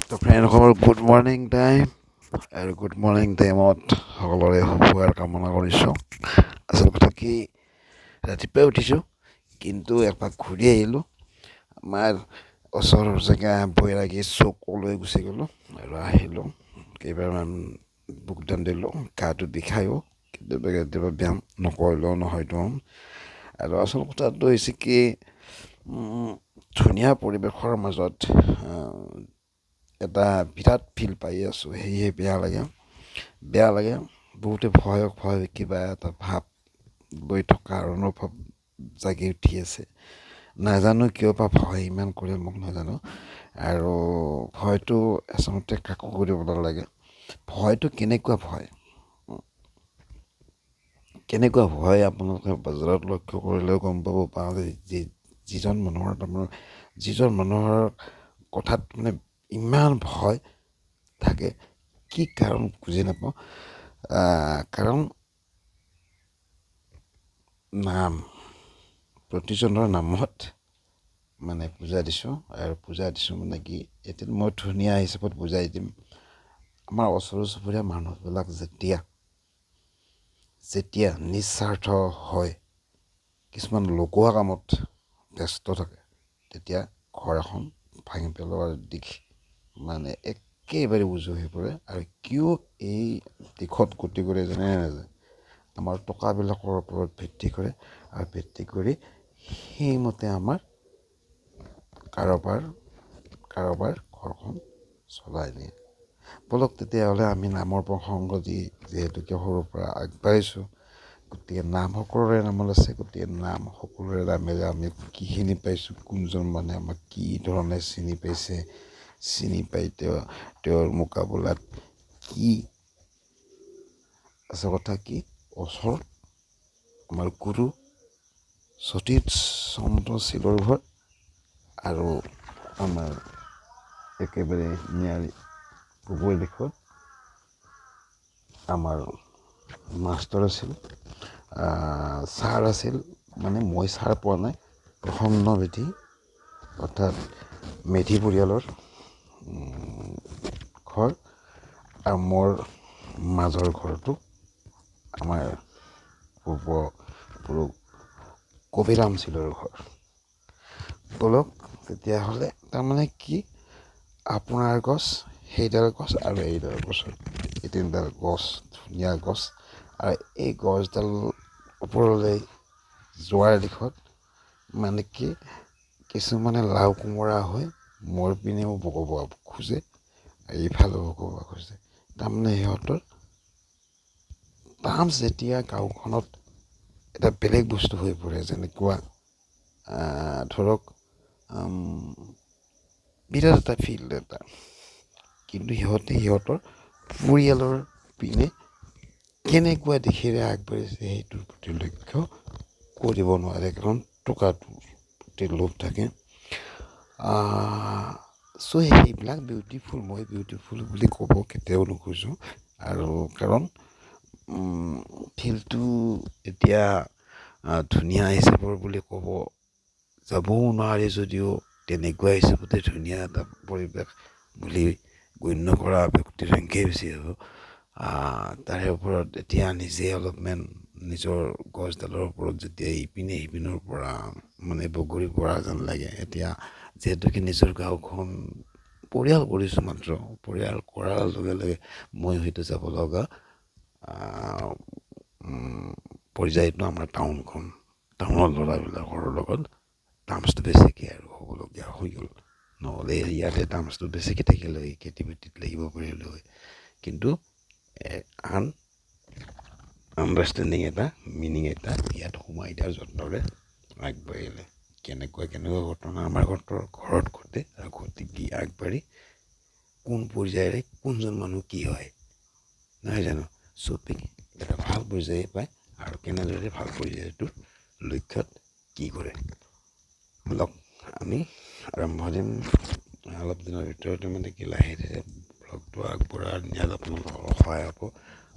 তো ফ্ৰেণ্ডসকলৰ good morning time আৰু good morning টাইমত সকলোৰে শুভৰ কামনা কৰিছোঁ। আচল কথা কি ৰাতিপুৱাই উঠিছোঁ, কিন্তু এপাক ঘূৰি আহিলোঁ। আমাৰ ওচৰৰ জেগা বৈৰাগী চকলৈ গুচি গ'লোঁ আৰু আহিলোঁ। কেইবাৰমান বুকদান দিলোঁ, গাটো বিষায়ো, কেতিয়াবা কেতিয়াবা ব্যায়াম নকৰিলেও নহয়তো। আৰু আচল কথাটো হৈছে কি ধুনীয়া পৰিৱেশৰ মাজত এটা বিৰাট ফিল পাই আছোঁ, সেয়েহে বেয়া লাগে। বহুতে ভয় কিবা এটা ভাৱ লৈ থকাৰ অনুভৱ জাগি উঠি আছে। নাজানো কিয় বা ভয় ইমান কৰে মোক নাজানো। আৰু ভয়টো আচলতে কাকো কৰিব নালাগে। ভয়টো কেনেকুৱা ভয় আপোনালোকে বজাৰত লক্ষ্য কৰিলেও গম পাব পাৰে। যিজন মানুহৰ কথাত মানে ইমান ভয় থাকে, কি কাৰণ বুজি নাপাওঁ। কাৰণ নাম, প্ৰতিজনৰ নামত মানে পূজা দিছোঁ। আৰু পূজা দিছোঁ মানে কি, এতিয়া মই ধুনীয়া হিচাপত বুজাই দিম। আমাৰ ওচৰ চুবুৰীয়া মানুহবিলাক যেতিয়া নিস্বাৰ্থ হয়, কিছুমান লগুৱা কামত ব্যস্ত থাকে, তেতিয়া ঘৰ এখন ভাঙি পেলোৱাৰ দিশ মানে একেবাৰে উজু হৈ পৰে। আৰু কিয় এই দিশত গতি কৰে জানে নাজানে, আমাৰ টকাবিলাকৰ ওপৰত ভিত্তি কৰে, আৰু ভিত্তি কৰি সেইমতে আমাৰ কাৰোবাৰ ঘৰখন চলাই নিয়ে। বলক তেতিয়াহ'লে আমি নামৰ প্ৰসংগ যিহেতুকে সৰুৰ পৰা আগবাঢ়িছোঁ, গতিকে নাম সকলোৰে নামত আছে। গতিকে নাম সকলোৰে নামেৰে আমি কিখিনি পাইছোঁ, কোনজন মানুহে আমাক কি ধৰণে চিনি পাই তেওঁৰ মোকাবিলাত কি আছে, কথা কি ওচৰত আমাৰ গুৰু সতীশ চন্দ্ৰ চিলৰঘৰ আৰু আমাৰ একেবাৰে নিয়াৰী পূবৰ দিশত আমাৰ মাষ্টৰ আছিল, ছাৰ আছিল। মানে মই ছাৰ পোৱা নাই, প্ৰসন্ন মেধি, অৰ্থাৎ মেধি পৰিয়ালৰ ঘৰ। আৰু মোৰ মাজৰ ঘৰটো আমাৰ পূৰ্বপুৰুষ কবিৰাম চিলৰ ঘৰ। বলক তেতিয়াহ'লে তাৰমানে কি, আপোনাৰ গছ, সেইডাল গছ আৰু এইডাল গছৰ এই তিনিডাল গছ, ধুনীয়া গছ। আৰু এই গছডাল ওপৰলৈ যোৱাৰ দিশত মানে কি, কিছুমানে লাও কোমোৰা হৈ মোৰ পিনেও বগাব খোজে, এইফালেও বগাব খোজে। তাৰমানে সিহঁতৰ টাৰ্মছ যেতিয়া গাঁওখনত এটা বেলেগ বস্তু হৈ পৰে, যেনেকুৱা ধৰক বিৰাট এটা ফিল্ড এটা, কিন্তু সিহঁতৰ পৰিয়ালৰ পিনে কেনেকুৱা দিশেৰে আগবাঢ়িছে সেইটোৰ প্ৰতি লক্ষ্য কৰিব নোৱাৰে, কাৰণ টকাটোৰ প্ৰতি লোভ থাকে। চ' সেইবিলাক বিউটিফুল, মই বিউটিফুল বুলি ক'ব কেতিয়াও নোখোজোঁ। আৰু কাৰণ ফিল্ডটো এতিয়া ধুনীয়া হিচাপৰ বুলি ক'ব যাবও নোৱাৰি, যদিও তেনেকুৱা হিচাপতে ধুনীয়া এটা পৰিৱেশ বুলি গণ্য কৰা ব্যক্তিৰ সংখ্যাই বেছি হ'ব। তাৰে ওপৰত এতিয়া নিজে অলপমান নিজৰ গছডালৰ ওপৰত যেতিয়া ইপিনে সিপিনৰ পৰা মানে বগৰী পৰা যেন লাগে, এতিয়া যিহেতুকে নিজৰ গাঁওখন পৰিয়াল কৰিছোঁ, মাত্ৰ পৰিয়াল কৰাৰ লগে লগে মই হয়তো যাব লগা পৰ্যায়তো আমাৰ টাউনৰ ল'ৰাবিলাকৰ লগত টাৰ্মছটো বেছিকৈ আৰু হ'বলগীয়া হৈ গ'ল। নহ'লে ইয়াতে টাৰ্মছটো বেছিকৈ থাকিলে হয়, খেতি বাতিত লাগিব পাৰিলে হয়। কিন্তু আণ্ডাৰষ্টেণ্ডিং এটা, মিনিং এটা ইয়াত সোমাই দিয়াৰ যত্নৰে আগবাঢ়িলে। কেনেকুৱা ঘটনা আমাৰ ঘৰত ঘটে, আৰু ঘটি কি আগবাঢ়ি কোন পৰ্যায়েৰে কোনজন মানুহ কি হয়, নহয় জানো, চবেই এটা ভাল পৰ্যায়ে পায়, আৰু কেনেদৰে ভাল পৰ্যায়টোৰ লক্ষ্যত কি কৰে। বলক আমি আৰম্ভ দিম অলপ দিনৰ ভিতৰতে, মানে কি লাহে ধীৰে ব্লগটো আগবঢ়াই নিয়াত আপোনালোকৰ সহায় হ'ব।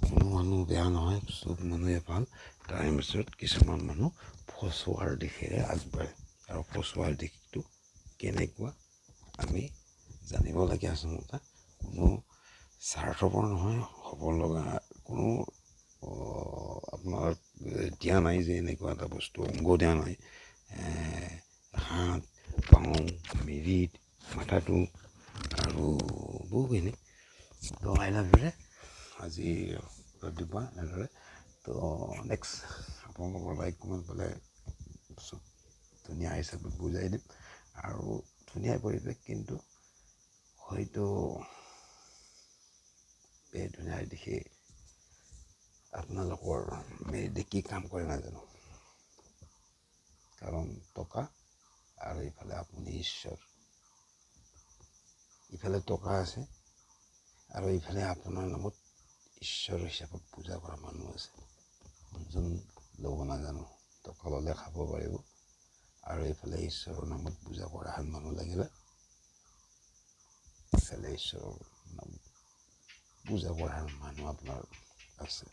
কোনো মানুহ বেয়া নহয়, চব মানুহে ভাল। তাৰে পিছত কিছুমান মানুহ ফচুৱাৰ দিশেৰে আগবাঢ়ে, আৰু ফচুৱাৰ দিশটো কেনেকুৱা আমি জানিব লাগে আচলতে কোনো স্বাৰ্থপৰ নহয়, হ'ব লগা কোনো আপোনাৰ দিয়া নাই যে এনেকুৱা এটা বস্তু অংগ দিয়া নাই। হাত, পাওঁ, মিৰিত, মাথাটো আৰু বহুখিনি তো আই লাভ ইউৰে আজি ৰাতিপুৱা এনেদৰে। তো নেক্সট আপোনালোকৰ লাইক কমেণ্ট পালে ধুনীয়া হিচাপত বুজাই দিম আৰু ধুনীয়া পৰিৱেশ, কিন্তু হয়তো এই ধুনীয়া দেখি আপোনালোকৰ মেৰিটে কি কাম কৰে নাজানো, কাৰণ টকা আৰু ইফালে আপুনি ঈশ্বৰ, ইফালে টকা আছে আৰু ইফালে আপোনাৰ নামত ঈশ্বৰ হিচাপত পূজা কৰা মানুহ আছে। যোন ল'ব নাজানো, টকা ল'লে খাব পাৰিব আৰু এইফালে ঈশ্বৰৰ নামত পূজা কৰা হান মানুহ লাগিলে ইফালে ঈশ্বৰৰ নামত পূজা কৰা মানুহ আপোনাৰ আছে।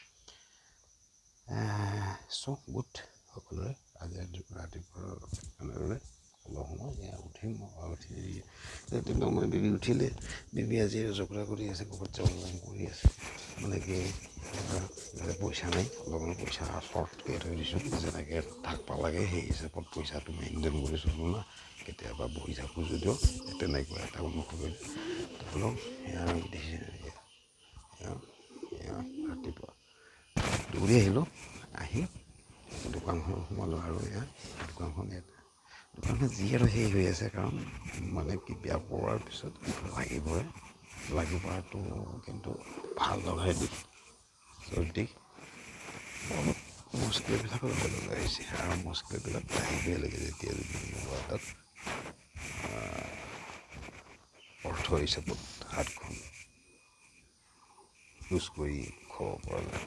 চ' গুড সকলোৰে আজি ৰাতিপুৱা এনেদৰে অলপ সময় উঠিম উঠি ৰাতিপুৱা মই বেবী উঠিলে, বেবী আজি জগৰা কৰি আছে, ক'ৰবাত যাব কৰি আছে, মানে কি পইচা নাই, অলপমান পইচা শ্বৰ্টকৈ থৈ দিছোঁ, যেনেকৈ থাকিব লাগে সেই হিচাপত পইচাটো মেইনটেইন কৰি চলোঁ না, কেতিয়াবা বহি থাকোঁ যদিও তেনেকুৱা এটা অনুভৱ অলপ সেয়া ৰাতিপুৱা দৌৰি আহিলোঁ, আহি দোকানখন সোমালোঁ আৰু দোকানখন যি আৰু সেই হৈ আছে, কাৰণ মানে কি বিয়া পৰোৱাৰ পিছত লাগি পৰাটো কিন্তু ভাল লগাই দিশ, যদি অলপ মুস্কিলবিলাকো লগা হৈছে আৰু মুস্কিলবিলাক আহিবই লাগে যেতিয়া এটাত অৰ্থ হিচাপত হাতখন ইউজ কৰি খাব পৰা যায়।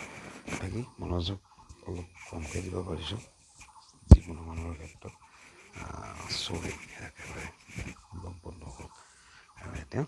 বাকী মনোযোগ অলপ কমকৈ দিব পাৰিছোঁ যিকোনো মানুহৰ ক্ষেত্ৰত। চৰি একেবাৰে লগ বন্ধ হ'ল আৰু এতিয়া